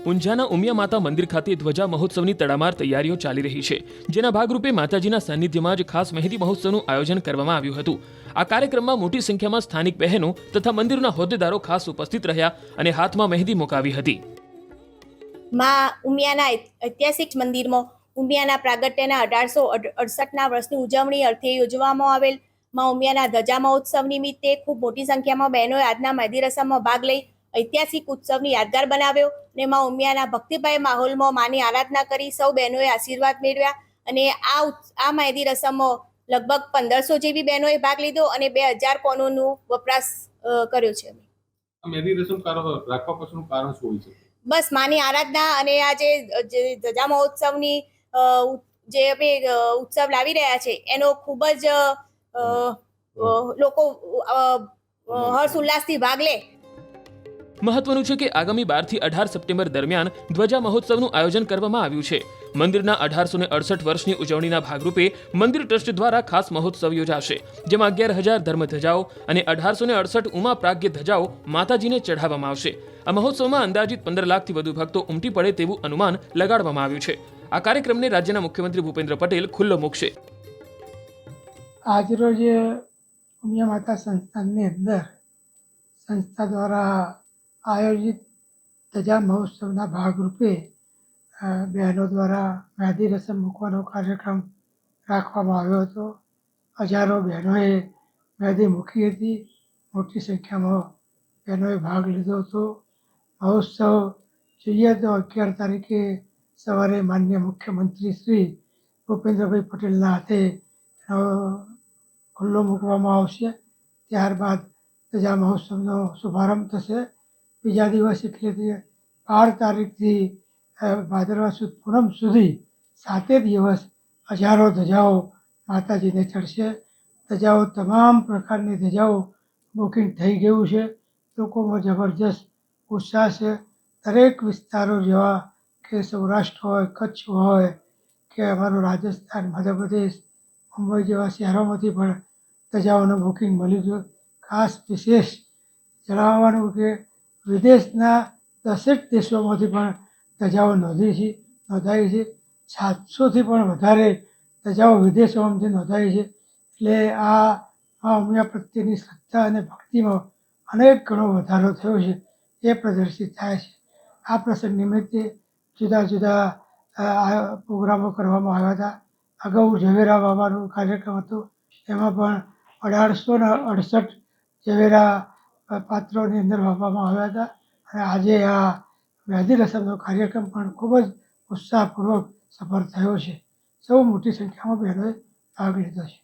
ઊંઝાના ઉમિયા માતા મંદિર ખાતે ધ્વજા મહોત્સવની તડામાર તૈયારીઓ ચાલી રહી છે, જેના ભાગરૂપે માતાજીના સાનિધ્યમાં જ ખાસ મહેંદી મહોત્સવનું આયોજન કરવામાં આવ્યું હતું। આ કાર્યક્રમમાં મોટી સંખ્યામાં સ્થાનિક બહેનો તથા મંદિરના હોદ્દેદારો ખાસ ઉપસ્થિત રહ્યા અને હાથમાં મહેંદી મુકાવી હતી। માં ઉમિયાના ઐતિહાસિક મંદિરમાં ઉમિયાના પ્રાગટ્યના 1868ના વર્ષની ઉજવણી અર્થે યોજવામાં આવેલ માં ઉમિયાના ધજા મહોત્સવ નિમિત્તે ખૂબ મોટી સંખ્યામાં બહેનોએ આજના મહેંદી રસમમાં ભાગ લઈ ઐતિહાસિક ઉત્સવની યાદગાર બનાવ્યો અને માં ઉમિયાના ભક્તિમય માહોલમાં માની આરાધના કરી સૌ બહેનોએ આશીર્વાદ મેળવ્યા અને આ મહેંદી રસમમાં લગભગ 1500 જેવી બહેનોએ ભાગ લીધો અને 2000 પોનોનો વપરાશ કર્યો છે। મહેંદી રસમ રાખવા પાછળનું કારણ શું હોય છે? બસ માની આરાધના અને આ જે ધજા મહોત્સવની જે અમે ઉત્સવ લાવી રહ્યા છે એનો ખૂબ જ લોકો હર્ષ ઉલ્લાસથી ભાગ લે। મહત્વનું છે કે આગામી 12 થી 18 સપ્ટેમ્બર દરમિયાન ધ્વજા મહોત્સવનું આયોજન કરવામાં આવ્યું છે। મંદિરના 1868 વર્ષની ઉજવણીના ભાગરૂપે મંદિર ટ્રસ્ટ દ્વારા ખાસ મહોત્સવ યોજાશે, જેમાં 11000 ધર્મ ધજાઓ અને 1868 ઉમા પ્રાગ્ય ધજાઓ માતાજીને ચઢાવવામાં આવશે। આ મહોત્સવમાં અંદાજિત 15 લાખથી વધુ ભક્તો ઉમટી પડે તેવું અનુમાન લગાડવામાં આવ્યું છે। આ કાર્યક્રમને રાજ્યના મુખ્યમંત્રી ભૂપેન્દ્ર પટેલ ખુલ્લો મૂકશે। આજરોજ ઉમિયા માતા સંસ્થાનની અંદર સંસ્થા દ્વારા આયોજિત ધજા મહોત્સવના ભાગરૂપે બહેનો દ્વારા મહેંદી રસમ મૂકવાનો કાર્યક્રમ રાખવામાં આવ્યો હતો। હજારો બહેનોએ મહેંદી મૂકી હતી। મોટી સંખ્યામાં બહેનોએ ભાગ લીધો હતો। મહોત્સવ જોઈએ તો 11 તારીખે સવારે માનનીય મુખ્યમંત્રી શ્રી ભૂપેન્દ્રભાઈ પટેલના હાથે ખુલ્લો મૂકવામાં આવશે। ત્યારબાદ ધજા મહોત્સવનો શુભારંભ થશે। બીજા દિવસ એટલે 12 તારીખથી ભાદરવા સુદ પૂનમ સુધી 7 દિવસ હજારો ધજાઓ માતાજીને ચડશે। ધજાઓ તમામ પ્રકારની ધજાઓ બુકિંગ થઈ ગયું છે। લોકોમાં જબરજસ્ત ઉત્સાહ છે। દરેક વિસ્તારો જેવા કે સૌરાષ્ટ્ર હોય, કચ્છ હોય કે અમારું રાજસ્થાન, મધ્યપ્રદેશ, મુંબઈ જેવા શહેરોમાંથી પણ ધજાઓનું બુકિંગ મળ્યું છે। ખાસ વિશેષ જણાવવાનું કે વિદેશના 10 દેશોમાંથી પણ ધજાઓ નોંધાઈ છે। 700થી પણ વધારે ધજાઓ વિદેશોમાંથી નોંધાઈ છે। એટલે આ ઉમિયા પ્રત્યેની શ્રદ્ધા અને ભક્તિમાં અનેક ગણો વધારો થયો છે, એ પ્રદર્શિત થાય છે। આ પ્રસંગ નિમિત્તે જુદા જુદા પ્રોગ્રામો કરવામાં આવ્યા હતા। અગાઉ ઝવેરા વાવવાનો કાર્યક્રમ હતો, એમાં પણ 1868 ઝવેરા પાત્રોની અંદર વાવવામાં આવ્યા હતા અને આજે આ મહેંદી રસમનો કાર્યક્રમ પણ ખૂબ જ ઉત્સાહપૂર્વક સફળ થયો છે। સૌ મોટી સંખ્યામાં બહેનોએ ભાગ લીધો છે।